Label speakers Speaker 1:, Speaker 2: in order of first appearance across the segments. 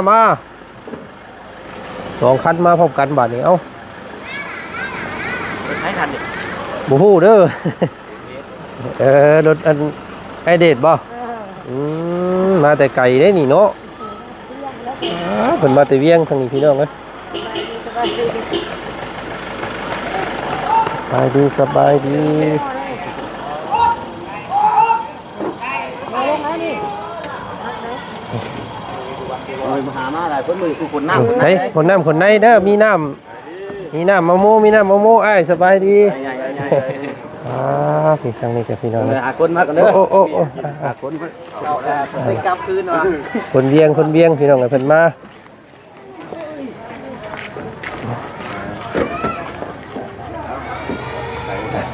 Speaker 1: มา2 คันมาพร้อมกันบาดนี้เอ้า
Speaker 2: ให้ทันดิ
Speaker 1: บ่ฮู้เด้อรถอันไอเดดบ่มาแต่ไกลเด้นี่เนาะเพิ่นมาแต่เวียงทางนี้พี่น้องเอ้ยสบายดี
Speaker 2: มาหามาอะไรเพิ่นมือคือคนน้ำ
Speaker 1: ใส่คนน้ำคนในเด้อมีน้ำมะม่วงอ้ายสบายดีพี่ทางนี้กับพี่น้อง
Speaker 2: หาคนมากันเด้อ
Speaker 1: โอ้
Speaker 2: หาคนไปกลับคืนว่ะ
Speaker 1: คนเวียงพี่น้องเพิ่นมา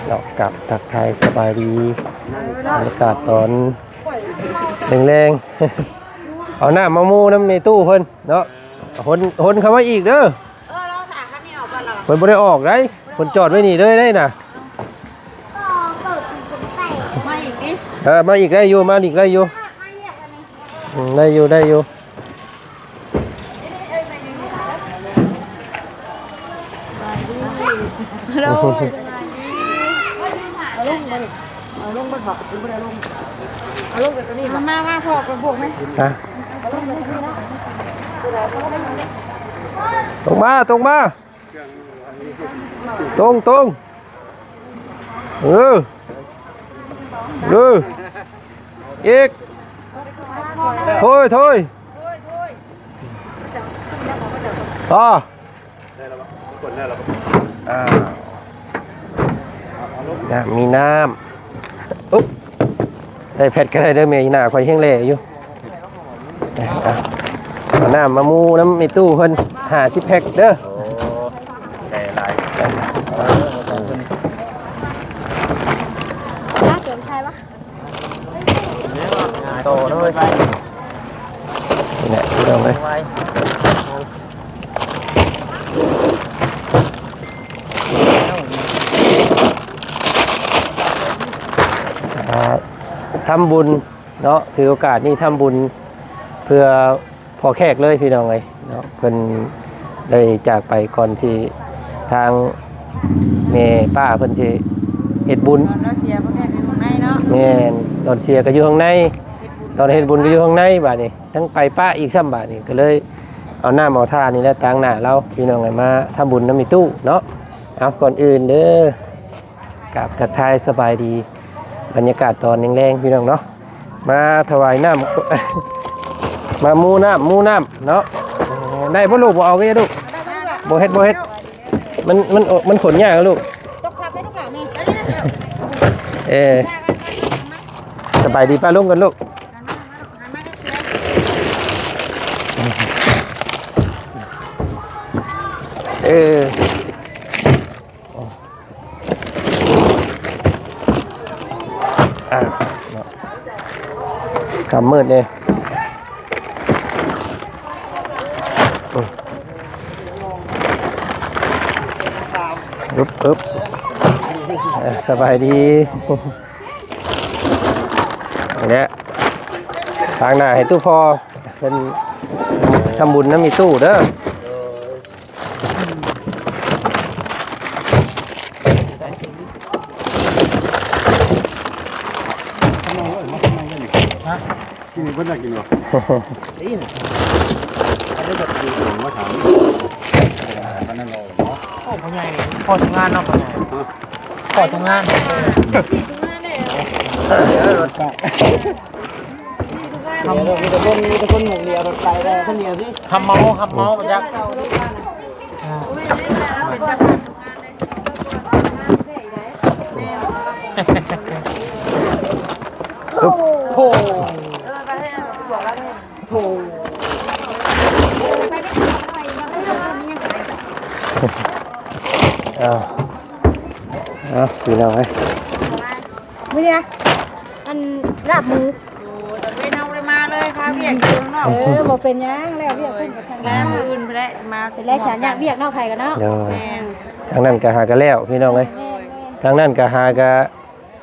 Speaker 1: เรากลับทักทายสบายดีบรรยากาศตอนแรงๆเอาหน้ามะม่วงน้ำในตู้เพิ่นเนาะหนเข้ามาอีกเด้อ
Speaker 3: เราถามคันนี้ออกก่อนเหรอ
Speaker 1: เพิ่นบ่ได้ออกได้เพิ่นจอดไว้นี่เลยได้น่ะ
Speaker 3: มาอีกดิ
Speaker 1: มาอีกได้อยู่มาอีกได้อยู่ได้อยู่
Speaker 3: เอาลงไปผักซื้อไปได้ลงเอาลงกันตัวนี้มาพอกันพวกไหม
Speaker 1: ตรงมาตรงอีกโถยต่อมีน้ำอุ๊บได้แพทก็ได้เด้อเมียหน้าคอยเฮี้ยงเล่อยู่น้ำมะม่วงน้ำในตู้เพิ่น50 แพ็คเด้อ
Speaker 2: ได้หลาย
Speaker 3: น่าเกินใครวะ
Speaker 2: โตด้วย
Speaker 1: นี่แหละพี่น้องเลยทำบุญเนาะถือโอกาสนี้ทำบุญเพื่อพอแขกเลยพี่น้องเลยเนาะเพิ่นได้จากไปก่อนที่ทางแม่ป้าเพิ่นสิเฮ็ดบุญ
Speaker 3: ตอนเราเสียพวกแขกอยู่ข้างในเนาะ
Speaker 1: แม่นตอนเสียก็อยู่ข้างในตอนเฮ็ดบุญก็อยู่ข้างในบาดนี้ทั้งไปป้าอีกซ้ำบาดนี้ก็เลยเอาน้ำเอาท่านี่แหละตั้งหน้าเราพี่น้องให้มาทำบุญนำมีตู้เนาะเอาก่อนอื่นเด้อกราบทักทายสบายดีบรรยากาศตอนแรงๆพี่น้องเนาะมาถวายน้ำมามูน้ำเนาะได้พ่อลูกบ่เอาไว้ลูกบ่เฮ็ดมันขนยากลูก
Speaker 3: ตกขับได้ทุกหลังนี่
Speaker 1: สบายดีป้าลุงกันลูกคำมืดเลยอึ๊บสบายดีเนี่ยทางหน้าให้ตู้พอเป็นทำบุญนะมีตู้เด้อ
Speaker 2: กินเพิ่นได้กินหรอนี่อันนี้แบบดีของมาถามอันนั้นเราเนาะ
Speaker 4: พ่อใหญ่พ่อทำงานเนาะพ่อทำงาน
Speaker 2: รถไฟมีแต่คนหมุนเรียรถไฟได้คนเดียวสิ
Speaker 4: ทำเมามาจาก
Speaker 1: โอ้
Speaker 4: โห
Speaker 1: พี่น้องไอ้
Speaker 3: ไม่เนี่ยอันลาบหมูตอนเว้นเอาเลยมาเลยค่ะเวียกอยู่เนาะบอกเป็นยังแล้วเวียกขึ้นกับทางน้ำอื่นไปแล้วมาเป็นแล้วฉันอยากเวียกนอกไผ่กันเนาะ
Speaker 1: ทางนั้นก็หากันแล้วพี่น้องไอ้ทางนั้นก็หากัน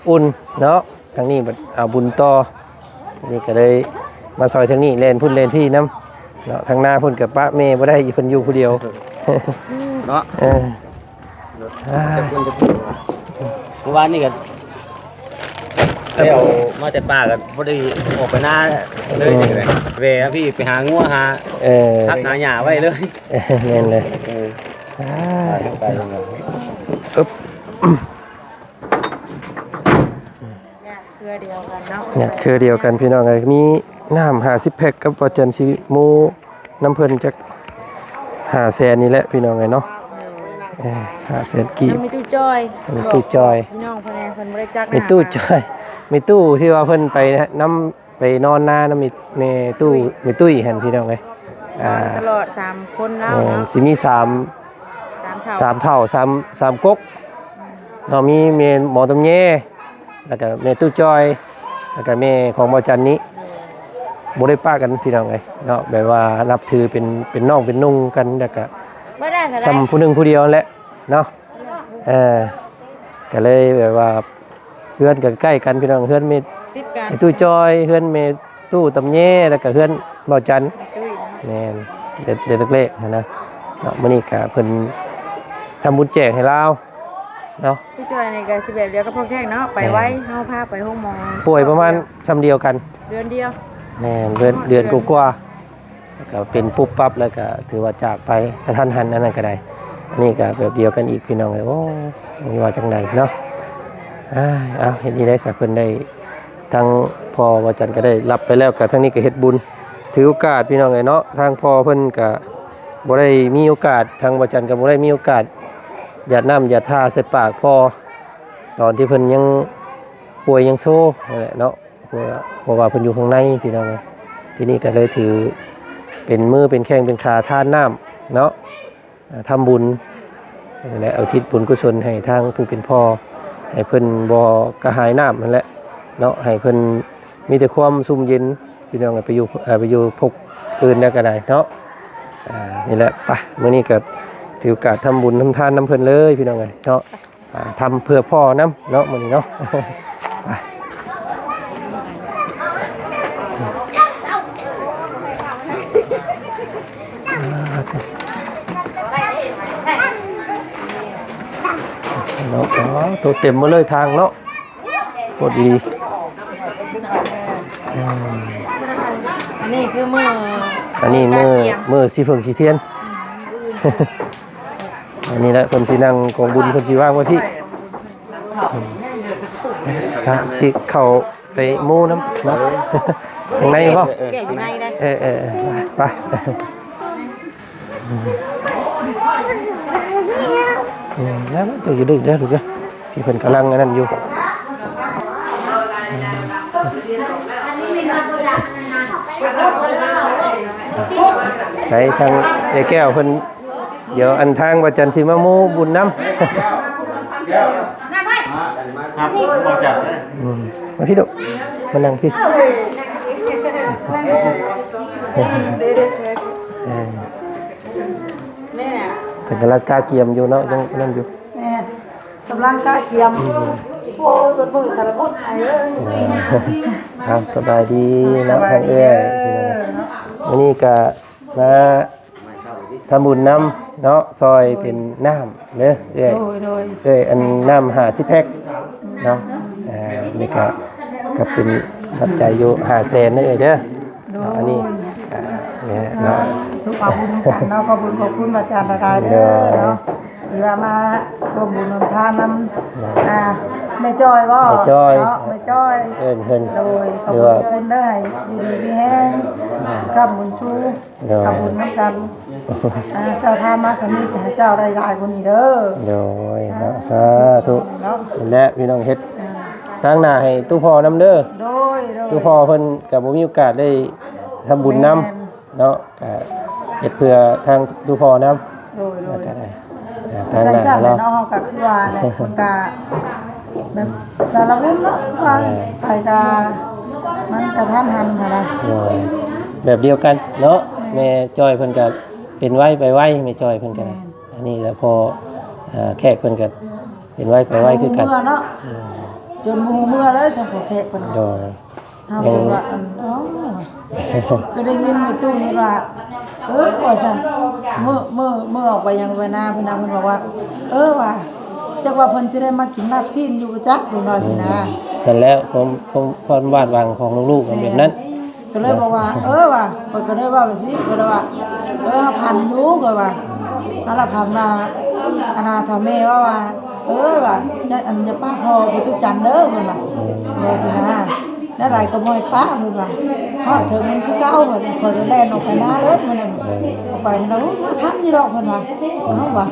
Speaker 1: อุ่นเนาะทางนี้เอาบุญต่อ นี่ก็เลยมาซอยทางนี้เลนพุ่นเลนพี่น้ำเนาะทางหน้าพุ่นกับป้าเมย์บ่ได้อีเพิ่นอยู่ผู้เดียว
Speaker 2: เนาะ
Speaker 1: เออ
Speaker 2: จะเพิ่นจะเมื่อวานนี่ก็เดี๋ยวมาแต่ป่ากันบ่ได้ออกไปหน้าเลยนี่เลยเวพี่ไปหางัวหาทักหาหญ้าไว้เลย
Speaker 1: แม่นเลย
Speaker 2: ไปลง
Speaker 1: อึ๊บ
Speaker 3: เครือเดียวกันเนาะ
Speaker 1: เนี่ยคือเดียวกันพี่น้องเอ้ยมีน้ำ50แพ็คกับบ่จันสิหมูน้ำเพิ่นจัก500,000นี่แหละพี่น้องเอ้ยเนาะ500,000กีบ
Speaker 3: มีตู้จอย
Speaker 1: มีตู้จอย
Speaker 3: พี่น้องพนักงานบริจาค
Speaker 1: มีตู้จอยมีตู้ที่ว่าเพิ่นไปนำไปนอนนาน้ำมีตู้มีตุ้ยหั่นพี่น้องเอ้ย
Speaker 3: ตลอด3คนแล้วเนาะ
Speaker 1: สิมี3เท่า3ก๊กเนาะมีเมหมอตำแยแล้วก็เมตู้จอยแล้วก็เมของบ่จันนี้บ่ได้ป้ากันพี่น้องเอ้ยเนาะแบบว่านับถือเป็นน้องเป็นนุ่งกันแล้วก็
Speaker 3: บ่ได้ก็ได้
Speaker 1: ซ้ำผู้หนึงผู้เดียวนั่นแหละเนาะก็เลยแบบว่าเพื่อนก็ใกล้กันพี่น้องเพื่อนมี
Speaker 3: ติดกัน
Speaker 1: ตู้จอยเพื่อนมีตู้ตำแยแล้วก็เพื่อนบ่จัน
Speaker 3: ตุ้ย
Speaker 1: แม่นเด็ดเล็กๆนะเนาะมื้อนี้ก็เพิ่นทำบุญแจกให้เราเนาะ
Speaker 3: ตู้จอยนี่ก็สิแบบเดียวกับพ่อแข้งเนาะไปไว้เฮาพาไปห้องหมอ
Speaker 1: ป่วยประมาณซ้ำเดียวกัน
Speaker 3: เดือนเดียว
Speaker 1: แม่นเดือนกว่าๆแล้วก็เป็นปุ๊บปั๊บแล้วก็ถือว่าจากไปกระทันหันอันนั้นก็ได้อันนี้ก็แบบเดียวกันอีกพี่น้องเลยโอ้มีว่าจังไดเนาะเห็นนี่ได้สักเพิ่นได้ทั้งพ่อว่าจันก็ได้รับไปแล้วก็ทั้งนี้ก็เฮ็ดบุญถือโอกาสพี่น้องเลยเนาะทางพ่อเพิ่นก็บ่ได้มีโอกาสทางว่าจันก็บ่ได้มีโอกาสหยาดน้ำหยาดท่าใส่ปากพ่อตอนที่เพิ่นยังป่วยยังโซ่นั่นแหละเนาะเพราะว่าเพิ่นอยู่ข้างในพี่น้องเลยที่นี่ก็เลยถือเป็นมือเป็นแข้งเป็นขาทานน้ำเนาะทำบุญและเอาทิศบุญกุศลให้ทางผู้เป็นพ่อให้เพิ่นบ่กระหายน้ำนั่นแหละเนาะให้เพิ่นมีแต่ความซุ่มเย็นพี่น้องไปอยู่พกอื่นได้ก็ได้เนาะนี่แหละไปมื้อนี้ก็ถือโอกาสทำบุญทำทานน้ำเพิ่นเลยพี่น้องเอ้ยเนาะทำเพื่อพ่อน้ำเนาะมื้อนี้เนาะไปเนาะตัวเต็มมาเลยทางเนาะโคตรดี
Speaker 3: อันนี้คือมื
Speaker 1: อสีเพิ่งสีเทียน อันนี้แหละคนสีนั่งของบุญคนสีว่างไว้พี่ครับสิเข้าไปมูน้ำเนาะข้างในป่ะ
Speaker 3: แก่อยู่ในได้
Speaker 1: ไปแล้วตัวอยู่ดึกเด้อถูกไหมพี่เพิ่นกำลังนั่นอยู่ใส่ทางยายแก้วเพิ่นเดี๋ยวอันทางว่าจันสิมาโมบุญน้ำ
Speaker 2: ครับบ่จับเลย
Speaker 1: มาพี่ดุมานั่งพี่เป็นกำลังกาเกียมอยู่เนาะยังนั่นอยู่
Speaker 3: กำลังกาเกียมโอ้ตัวมือสารพัดไอ้
Speaker 1: ครับสบายดีนะทางเอื้อยวันนี้ก็มาทำบุญน้ำเนาะซอยเป็นน้ำเด้อเอ้ยอันน้ำ50แพ็คเนาะนี่ก็เป็นปัจจัยอยู่500,000นี่เด้ออันนี้เนี่ยเนาะ
Speaker 3: ทุกความบุญกันเนาะขอบคุณอาจารย์ได้เด้อเนาะเรือมาร่วมบุญร่วมทานนำไม่จ้อยบ่
Speaker 1: ไม่จ้อย
Speaker 3: เอิ้นโดยขอบคุณเด้อให้ดีๆมีแห้งข้ามบุญชูข้ามบุญนำกันเจ้าทานมาสำนึกให้เจ้าได้หลายกว่านี้เด้อ
Speaker 1: โดยเนาะสาธุและพี่น้องเฮ็ดตั้งหน้าให้ตู้พ่อนำเด้อ
Speaker 3: โดย
Speaker 1: ตู้พ่อเพิ่นก็บ่มีโอกาสได้ทำบุญนำเนาะก็เฮ็ดเพื่อทางตู้พ่อนำ
Speaker 3: โดย
Speaker 1: ก็ได้
Speaker 3: ทางหน้าเราเนาะก็คือว่าเนี่ยคนก็แบบสารบุญเนาะว่าไปก็มันกระทันหันหั่นน่ะ
Speaker 1: แบบเดียวกันเนาะแม่จ้อยเพิ่นก็เป็นไว้ไปไว้แม่จ้อยเพิ่นก็อันนี้แล้วพอแขกเพิ่นก็เป็นไว้ไปไว้คือกัน
Speaker 3: เมื่อเนาะจนหมู่เมื่อเลยทางพวกแขกเพิ่น
Speaker 1: โดย
Speaker 5: เฮาบอกว่าอ๋อคือได้ยินในตู้นี่ว่าว่าซั่นเมื่อออกไปยังไปหน้าเพิ่นบอกว่าว่าจักว่าเพิ่นสิได้มากินลาบซีนอยู่บ่จักเพิ่นว่าสินะ
Speaker 1: เสร็จแล้วผมพรวาดวางของลูกๆแบบนั้น
Speaker 5: ก็เลยบอกว่าว่าเพิ่นก็เลยว่าไปสิก็เลยว่าพันอยู่ก็ว่าถ้าละพันมาอนาถาแม่ว่าว่าอันจะป้าพ่อไปทุกจันเด้อเพิ่นว่าสินะแล้วหลายก็บ่ให้ป้าเพิ่นว่าฮอดถึงมันคือเก่าเพิ่นเพิ่นแล่นออกไปหน้าเลยมันออกไปมันว่าทันอยู่ดอกเพิ่นว่าว่า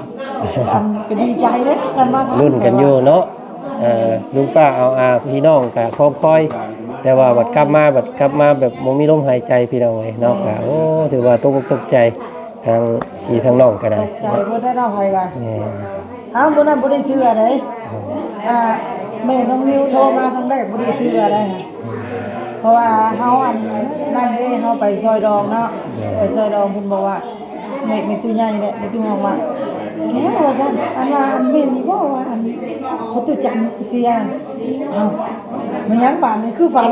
Speaker 5: อันก็ดีใจเด้กันมาทัน
Speaker 1: รุ่นกันอยู่เนาะลุงป้าเอาพี่น้องก็คอยแต่ว่าบัดกลับมาแบบบ่มีลมหายใจพี่น้องเอ้ยเนาะก็โอ้ถือว่าตกใจทางพี่ทางน้องก็ได้
Speaker 5: ตกใจบ่ได้เนาะไผกัน
Speaker 1: แม่
Speaker 5: บ่นั้นบ่ได้เชื่อเด้แม่น้องนิวโทรมาครั้งแรกบ่ได้เชื่อได้เพราะว่าเฮาอันนั่นเด้เฮาไปซอยดองเนาะไปซอยดองเพิ่นบอกว่าแม่ตู้ใหญ่เนี่ยแม่ตู้บอกว่าแกว่าซั่นอันว่าอันแม่นนี่บ่ว่าอันพ่อตู้จันเสียมันยังบานนี่คือฝัน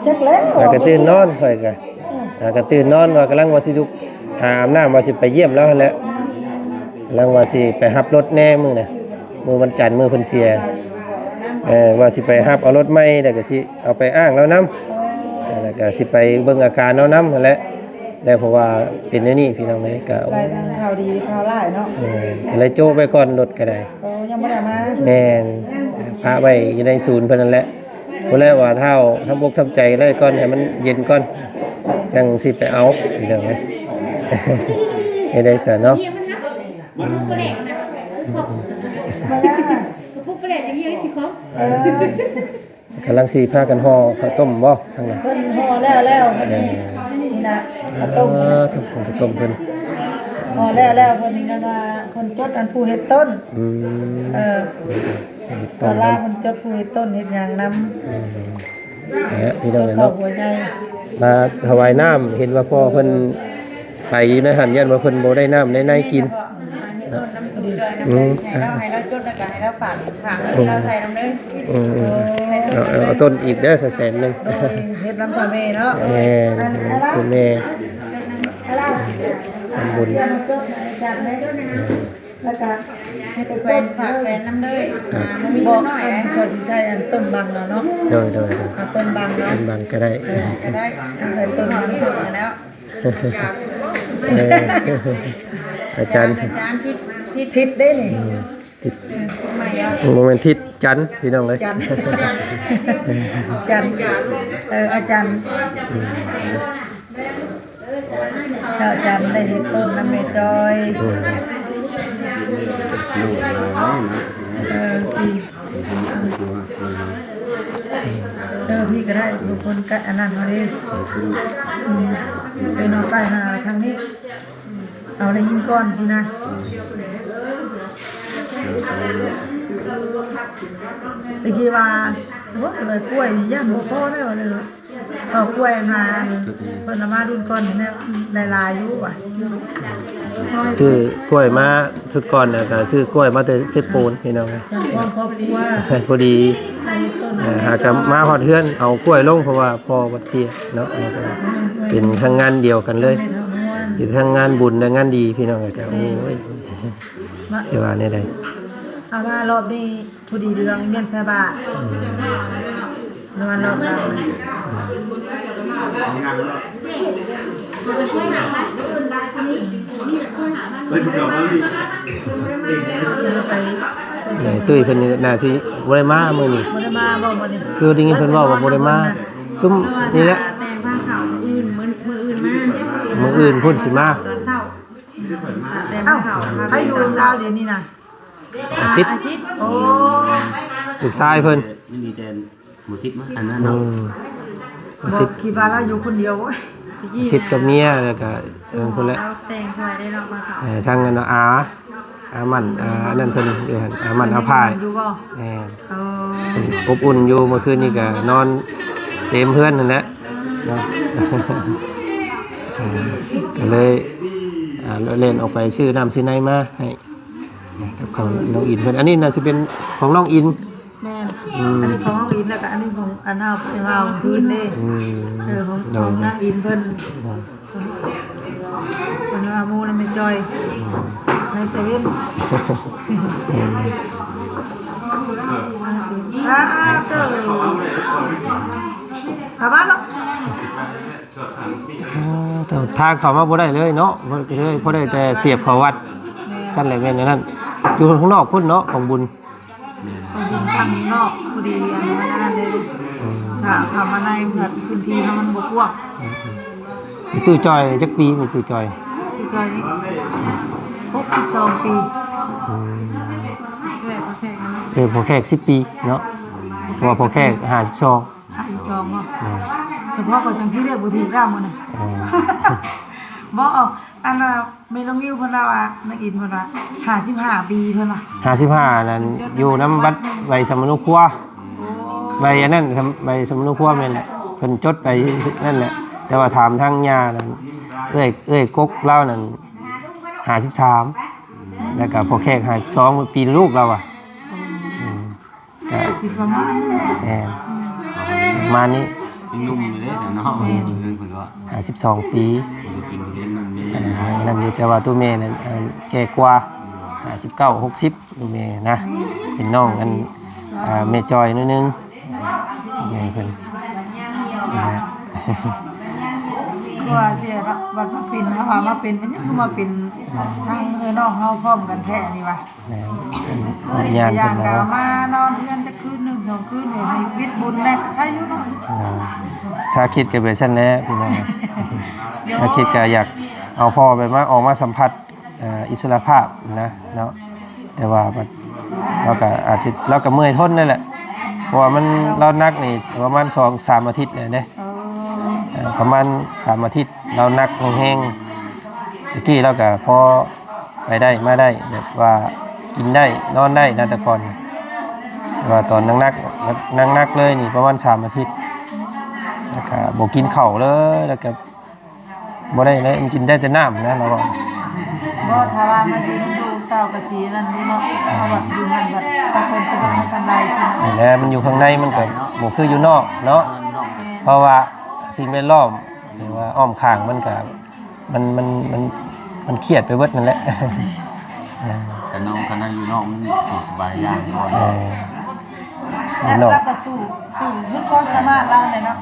Speaker 5: จักแล้ว
Speaker 1: ก็ตื่นนอนค่อยก็ตื่นนอนว่ากำลังว่าสิลุกหาอาบน้ำว่าสิไปเยี่ยมแล้วนั่นแหละกำลังว่าสิไปรับรถแน่มื้อน่ะมื้อวันจันทร์มื้อเพิ่นเสียว่าสิไปรับเอารถใหม่แล้วก็สิเอาไปอ้างแล้วนำแล้วก็สิไปเบิ่งอาการแล้วนำนั่นแหละแล้วเพราะว่าเป็นอย่างนี้พี่น้องเอ้ยก็
Speaker 5: รายทางข่าวดีข่าวร้ายเนาะ
Speaker 1: ก็เลยโจ้ไปก่อนรถก็ได้
Speaker 5: ยังบ่ได้มา
Speaker 1: แม่นพาไว้อยู่ในศูนย์เพิ่นนั่นแหละพุ่นแหละว่าเท่าทำอกทำใจเลยก่อนให้มันเย็นก่อนจังสิไปเอาพี่น้องเอ้ย ให้ได้ซะเนาะ
Speaker 3: มันพุกกระเล็กนะ
Speaker 5: มาแล้ว
Speaker 3: พุกกระเล็กอย่างนี้สิครับ
Speaker 1: กำลังสิพากันห่อข้าวต้มบ่ทางนั้น
Speaker 5: เพิ่นห่อแล้วนี่นะข้าวต้ม
Speaker 1: ทำข้าวต้มเพิ่น
Speaker 5: ห่อแล้วเพิ่นนั่นว่าเพิ่นจดอันผู้เฮ็ดต้นตอนแรกเพิ่นจดผู้เฮ็ดต้นเฮ็ดหยังนำ
Speaker 1: พี่น้อง
Speaker 5: เข้า
Speaker 1: เนาะ
Speaker 5: หัวใหญ่
Speaker 1: มาถวายน้ำเห็นว่าพ่อเพิ่นไปอยู่ในหันยันว่าเพิ่นบ่ได้น้ำในกิน
Speaker 6: เราให้เราจดแล้วก็ให้เราฝากขังเราใส่น้ำเลย
Speaker 1: เอาต้นอีกเด้อแสนนึง
Speaker 5: เฮ็ดน้ำทะเลเนาะ
Speaker 1: คุณแม่ทำบุญ
Speaker 5: แล้วก็ให้ไป
Speaker 6: แฟนฝากแฟนน้ำเลยมันมี
Speaker 5: บอก
Speaker 6: น้อย
Speaker 5: อัน
Speaker 6: เลย
Speaker 5: ก็สิใส่อันต้นบังเนาะ
Speaker 1: โดย
Speaker 5: ต้นบังเนาะ
Speaker 1: เป็นบางก็ได้
Speaker 6: จะได้
Speaker 5: ใส่ต้นบัง
Speaker 6: ถูกแล้ว
Speaker 1: อาจารย์
Speaker 5: ผิดได้นี่
Speaker 6: ใหม่อ่ะ
Speaker 1: โมเมนต์ทิศจันทร์พี่น้องเลย
Speaker 5: จันอาจารย์ได้เห็นต้นน้ำเมจอยพี่ก็ได้ทุกคนก็อันนั้นเขาดิเป็นเอาใต้หาทางนี้เอาอะไรยิงก้อนสินะตะกี้ว่าว่าเลยกล้วยย่านบ่พอได้ว่าเลยเอากล้วยมาเพิ่นมารุ่นก่อนเนี่ยลายๆอยู่ว่ะ
Speaker 1: ซื้อกล้วยมาชุดก่อนเนี่ยก็ซื้อกล้วยมาแต่เซปปูนพี่น้องเลย
Speaker 5: ยังความครอบครัว
Speaker 1: พอดีหากมาฮอดเฮือนเอากล้วยลงเพราะว่าพอวัดเสียเนาะเป็นทางงานเดียวกันเลยเป็นทางงานบุญและงานดีพี่น้องเลยก็โอ้ยเสียว่าเนี่ยได้
Speaker 5: เอาว่ารอบนี้พอดีเรื่องเมียนซาบะนอนรอบเรา
Speaker 1: ตุ้ยเพิ่นน่าสิบ่ได้มามื้อนี้
Speaker 5: บ่ได้มาบ่มื้อนี้
Speaker 1: คือได้ยินเพิ่นเว้าว่าบ่ได้มาซุ่มนี่แหละ
Speaker 6: แต่งผ้าขาวอื่นมืออื่นมา
Speaker 1: มื้ออื่นพุ่นสิมา
Speaker 6: ตอนเช้าแต่ง
Speaker 5: เอ้า
Speaker 6: ผ้าขาว
Speaker 5: ให้อยู่ลาวเดี๋ยวนี้น่ะ
Speaker 1: อาซิด
Speaker 5: โอ้
Speaker 1: ลูกชายเพิ่น
Speaker 2: ไม่มีแต่หมูซิกมั้ยอันนั้น
Speaker 1: อื
Speaker 2: เนาะ
Speaker 1: มอา
Speaker 5: บอ
Speaker 1: ซิ
Speaker 5: ก
Speaker 1: ด
Speaker 5: คิดว่าเราอยู่คนเดียวเว้ย
Speaker 1: อาซิดกับเมียแล้วก็พุ่นแหละ
Speaker 6: เอาแต่งช่วยได้เรามาขาว
Speaker 1: ทางนั้นอามันนั่นเพิ่นอยู่หั่นอามันอาพาย
Speaker 5: อยู่บ่
Speaker 1: แม่น
Speaker 5: เออ
Speaker 1: อบอุ่นอยู่เมื่อคืนนี้ก็นอนเต็มเพื่อนนั่นแหละเนาะ ก็เลยเล่นออกไปซื้อน้ำซื้อในมาให้กับของน้องอินเพิ่นอันนี้น่าสิเป็นของน้องอิน
Speaker 5: แม่นอันนี้ของน้องอินแล้วก็อันนี้ของอันเฮาไปเฮาคืนเด้ของนางอินเพิ่นวันว่ามูน่ะไม่จอยในตะเวนเตอกลับบ้านเนาะ
Speaker 1: ทางเขามาบ่ได้เลยเนาะบ่ได้เลยเพราะได้แต่เสียบเขาวัดชั้นแหละแม่นนั่นอยู่ข้างนอกพุ่นเนาะของบุญ
Speaker 5: ทางนอกพอดีอันนั้นเลยถ้าทำมาในพื้นที่มันบ่กว้าง
Speaker 1: ตู้จอยจักปีมีตู้จอย
Speaker 5: ตู้จอยนี่62 ปี
Speaker 1: พอแขก10 ปีเนาะพอแขก52เนาะ
Speaker 5: เฉพาะก็จังสิเรียกบ่ถูกแล้วมื้อน่ะบ่อันน่ะแม่น้องวิวเพิ่นว่านักอินเพิ่นว่า55 ปีเพิ่นว่า
Speaker 1: 55นั่นอยู่น้ำวัดใบสมณครัวใบอันนั้นใบสมณครัวนั่นแหละเพิ่นจดไปนั่นแหละแต่ว่าถามทางย่านั่นเอ้ยกกเล่านั่น53แล้วก็พอแขก52ปีลูกเราก็
Speaker 5: สิประมาณ
Speaker 1: ประมาณนี้
Speaker 2: นุ่มอยู่เลยแต่เนาะเพิ่นว่า
Speaker 1: 52 ปีนั่นอยู่แต่ว่าตัวแม่นั้นแก่กว่า59 60ตัวแม่นะเป็นน้องกันแม่จอยนิดนึงแม่เพิ่น
Speaker 5: ก็ว่าสิว่ามาเป็นเฮาว่ามาเป็นมันยังมาเป็นทั้งน้องเฮาพร้อมกันแท้นี่ว่ะ
Speaker 1: ญาติ
Speaker 5: กันก็มานอนเรือนจะคืนนึง2คืนให้วิทย์บุญแน่ใครอยู่เนาะ
Speaker 1: ชาคิดก็เป็นซั่นแหละพี่น้องชาคิดก็อยากเอาพ่อไปมาออกมาสัมผัสอิสรภาพนะเนาะแต่ว่าเราก็อาทิตย์เราก็เมื่อยทนนั่นแหละเพราะว่ามันเรานักนี่ประมาณ 2-3 อาทิตย์เลยเด้ประมาณ3 อาทิตย์เรานักแห้งๆตะกี้เราก็พอไปได้มาได้แบบว่ากินได้นอนได้นะแต่ก่อนว่าตอนนักเลยนี่ประมาณ3 อาทิตย์แล้วก็บ่กินข้าวเลยแล้วก็บ่ได้เลยกินได้แต่น้ำนะเราว่า
Speaker 5: บ่ถ้าว่ามาอยู่ดูเต้ากะสีนั่นนี่เนาะเอาแบบอยู่นั่นแบบตะคนสิบ่มาสันไดสิ
Speaker 1: แหละมันอยู่ข้างในมันก็บ่คืออยู่นอกเนาะเพราะว่าสิ่งแวดล้อมหรือว่าอ้อมข้างมันก็มันเครียดไปเบิดนั่นแหละ
Speaker 2: แต่น้องคณะอยู่นอกมันสุขสบายอย่างบ่
Speaker 5: แล้วก็สู้สุดความสามารถเราเนี่ยเนาะ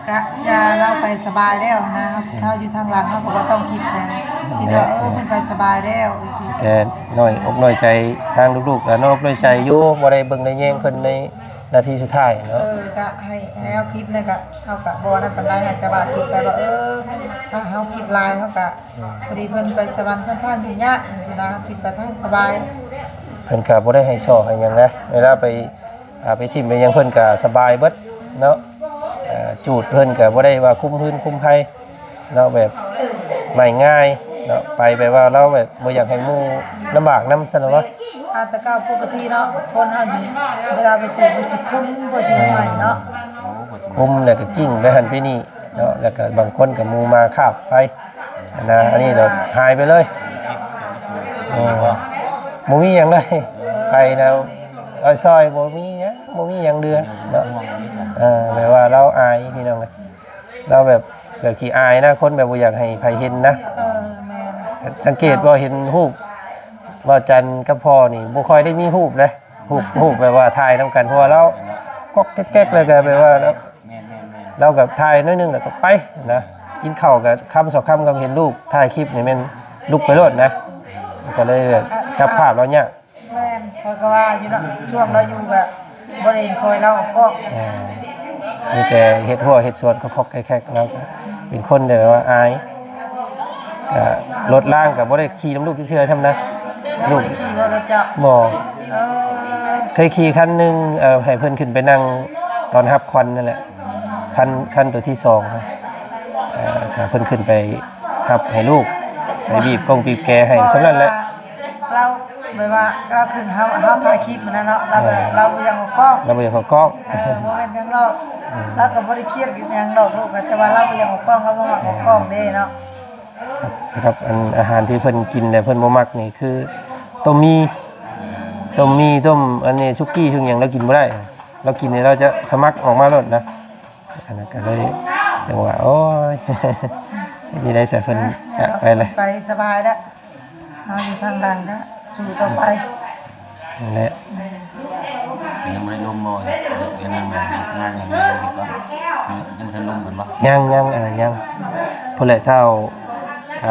Speaker 5: ก็อย่าเราไปสบายแล้วนะครับเขาอยู่ทางหลังเขาก็บ่ต้องคิดนะคิดว่ามันไปสบายแล้ว
Speaker 1: แต่น้อยอกน้อยใจทางลูกๆแล้วน้อยอกน้อยใจอยู่บ่ได้เบิ่งได้แยงเพิ่นในนาทีสุดท้ายเนาะ
Speaker 5: ก็ให้เอาคิดเลยก็เฮาก็บ่นั่นปานใดแต่ว่าคิดแต่ว่าถ้าเฮาคิดหลายเฮาก็พอดีเพิ่นไปสวรรค์ชั้นฟ้าอยู่ยะจังซี่นะคิดไปทางสบาย
Speaker 1: เพิ่นก็บ่ได้ให้ชอบให้หยังนะเวลาไปทิ่มไปยังเพิ่นก็สบายเบิดเนาะจูดเพิ่นก็บ่ได้ว่าคุ้มพื้นคุ้มภัยเนาะแบบไม่ง่ายเนาะไปแบบว่าเราแบบบ่อยากให้หมู่ลำบากนำซั่นว่า
Speaker 5: ตะก้าปกติเนาะคนเฮานี่เวลาไปจูดมันสิคุ้มบ่สิใหม่เนาะ
Speaker 1: คุ้มแล้วก็กิ้งไปหันไปนี่เนาะแล้วก็บางคนก็หมู่มาคาบไปนะอันนี้เราหายไปเลยบ่มีหยังเลยไปแล้วซอยบ่มีหยังบ่มีหยังเดือเนาะแบบว่าเราอายพี่น้องเลยเราแบบขี้อายนะคนแบบบ่อยากให้ใครเห็นนะสังเกตว่าเห็นรูปว่าจันกับพ่อนี่บ่ค่อยได้มีรูปเลยรูปแบบว่าถ่ายนำกันเพราะว่าเราก๊อกแก๊กๆเลยก็แบบว่าเรากับถ่ายน้อยนึงแล้วก็ไปนะกินข้าวกับคำ2 คำก็เห็นรูปถ่ายคลิปนี่แม่นลุกไปโลดนะก็เลยจับภาพเราเนี่ย
Speaker 5: แม่นคอยก็ว่าอยู่เนาะช่วงเราอยู่ก็บ่ได้คอยเราก็
Speaker 1: มีแต่เฮ็ดหัวเฮ็ดสวนคอกๆแคกๆแล้วเป็นคนแบบว่าอายก็รถล่างก็บ่ได้ขี่น้ำลูกเทื่อๆซ้ำนะ
Speaker 5: ลูกขี่บ่รถเจ้า
Speaker 1: บ่เคยขี่คันนึงให้เพิ่นขึ้นไปนั่งตอนรับควันนั่นแหละคันตัวที่2ครับก็เพิ่นขึ้นไปรับให้ลูกไปบีบแกให้สำนั้นแหละ
Speaker 5: เราแบบว่าเราขึ้นเฮาถ่ายคลิปมันเนาะเรายังเอากล้อง
Speaker 1: เราบ่อยากเอากล้อง
Speaker 5: บ่แม่นจังเราก็บ่ได้เครียดหยังดอกลูกแต่ว่าเราบ่อยากเอากล้องเราบ่มักเอากล้องเด้เนาะ
Speaker 1: ครับอาหารที่เพิ่นกินแต่เพิ่นบ่มักนี่คือต้มมี ต้มมีต้มอันนี้ซุกี้ชุกอย่างเรากินไม่ได้เรากินเนี่ยเราจะสมัครออกมาแล้วนะอันนั้นก็เลยจังหวะโอ้ย มีได้ใส่เพิ่นจะไปเลย
Speaker 5: ไปสบายแล้วเอาอยู่ทางดังก็สู่ต่อไป
Speaker 1: นั่นแหละ
Speaker 2: ยังไม่ลงมอยังนั่งงานอย่างนี้ดีกว่ายังทันลงกันปะ
Speaker 1: ยังพอแหละเท่า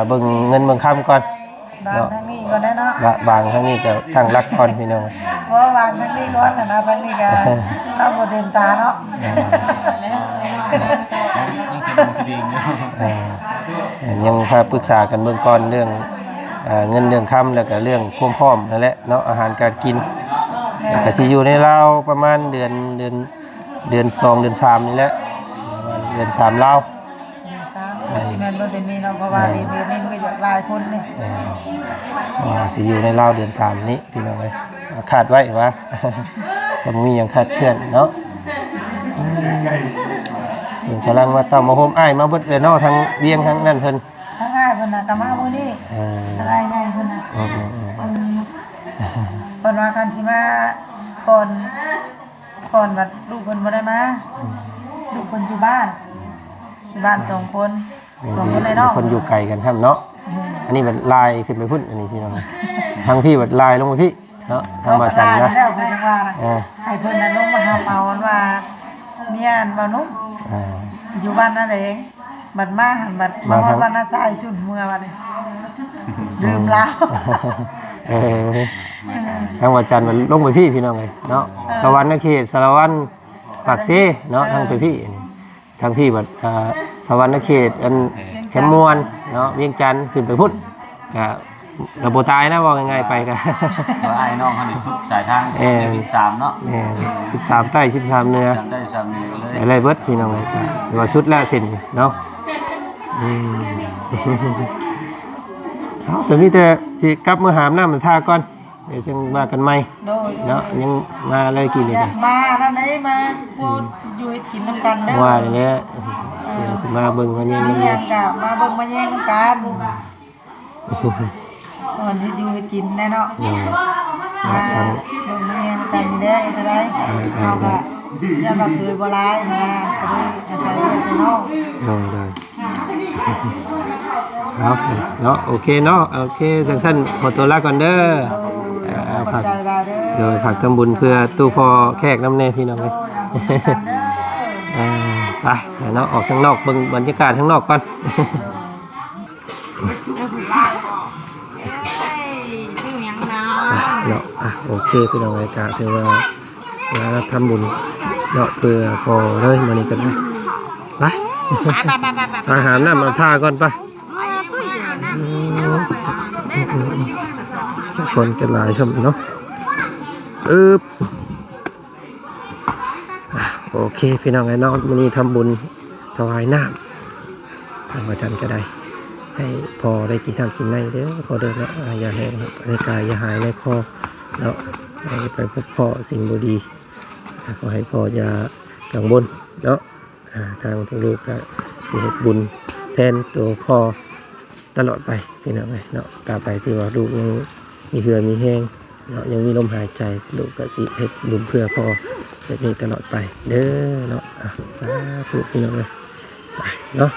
Speaker 1: เบิ่งเงินเบิ่งคำก่อน
Speaker 5: บางทางนี้ก็ได้เนาะ
Speaker 1: บางทางนี้ก็ทางรักก่อนพี่น้อง
Speaker 5: เพราะวางทางนี้ก่อนนะทางนี้ก็ต้องบ่เต็มตาเนาะ
Speaker 2: ยังจะลงจะดีอยู่
Speaker 1: ยังพาปรึกษากันเบื้องก่อนเรื่องเงินเรื่องคำแล้วก็เรื่องความพร้อมนั่นแหละเนาะอาหารการกินก็สิอยู่ในราวประมาณเดือน2เดือน3นี่แหละเดือน3ลาว
Speaker 5: สิแม่นบ่ได้มีเนาะเพราะว่าเดือนนี้มันก็หลายคนนี่
Speaker 1: สิอยู่ในราวเดือน3นี้พี่น้องเอ้ยคาดไว้ว่า ก็มีหยังคาดเคลื่อนเนาะกำลังมาต่อมาโฮมอ้ายมาเบิดเลยเนาะทั้งเวียงทั้งนั่นเพิ่น
Speaker 5: ทางง่ายเพิ่นน่ะก็มามื้อนี้ทางง่ายเพิ่นน่ะเพิ่นว่าคันสิมาก่อนบัดลูกเพิ่นบ่ได้มาลูกเพิ่นอยู่บ้าน2คนเลยเนาะ
Speaker 1: คนอยู่ไกลกันครับเนาะอันนี้มันลายขึ้นไปพุ่นอันนี้พี่น้องทางพี่มันลายลงมาพี่เนาะทางบาจันนะ
Speaker 5: แล้วเพิ่นจังว่าให้เพิ่นน่ะลงมาหาเอาว่าเมียอันบ่นุ่มอยู่บ้านนั่นเองบัดมาหันบัดมาฮอดบ้านน่ะสายสุดเมื่อบัดนี้ลืมแล้ว
Speaker 1: ทางบาจันมันลงไปพี่น้องเลยเนาะสวรรค์เขตสารวัตรปากเซเนาะทางไปพี่ทางพี่บัดสวรรค์เขตอันแคมมวนเนาะเวียงจันทร์ขึ้นไปพุ่นกับโบตายนะว่าง่ายๆไปกัน
Speaker 2: ไอ้น้องเขาในสุดสายทาง13เนาะ
Speaker 1: 13ใต้13เหนือ
Speaker 2: เลย
Speaker 1: อะไรเบิดพี่น้องเลยก็ถือว่าสุดแล้วเส้นเนาะเอาสมิแต่สิกลับมาหามน้ำมันท่าก่อนเดี๋ยวจังว่ากันใหม่เนาะยังมาอะไรกินอีก
Speaker 5: มานั่นได้มาพูดอยู่กินน้ำกันเด้อ
Speaker 1: ว่าอย่างเงี้ยเดี๋ยวสิมาเบิ่งวันนี้
Speaker 5: มีหยังกะมาเบิ่งมาแย่งน้ำกันวันที่อยู่กินแน่เนาะมาเบิ่งมาแย่งกันนี่เด้อเฮ็ดได้เฮาก็อย่ามาเคยบ่หลายนะก็เลยอาศัยเนาะ
Speaker 1: ได้เอาสิเนาะโอเคเนาะโอเคจังซั่นขอตัวลาก่อนเด้อ
Speaker 5: ขอบใจลาเด้อ
Speaker 1: โดยผักทำบุญเพื่อตู้พอแขกน้ำเนพี่น้องเลยไปเนาะออกข้างนอกเบิ่งบรรยากาศข้างนอกก่อนเนาะโอเคพี่น้องรายการถือว่าทำบุญเนาะเพื่อพอเลยมานี่กันนะไปอาหารน้ำมาท่าก่อนไปคนจะหลายชมเนาะโอเคพี่น้องไอ้น้องวันนี้ทำบุญถวายน้ำทางอาจารย์ก็ได้ให้พอได้กินน้ำกินในเด้อพอเดินเนาะอย่าแห้งในกายอย่าหายในคอเนาะให้ไปพบพ่อสิ่งบุดีขอให้พ่ออย่ากังวลเนาะทางลูกก็สิเหตุบุญแทนตัวพ่อตลอดไปพี่น้องเนาะตราบใดที่ว่าลูกยังมีเหือมีแห้งเนาะยังมีลมหายใจลูกก็สิเหตุบุญเพื่อพ่อแบบนี้ตลอดไปเด้อเนาะสาธุพี่น้องเลยไปเนาะ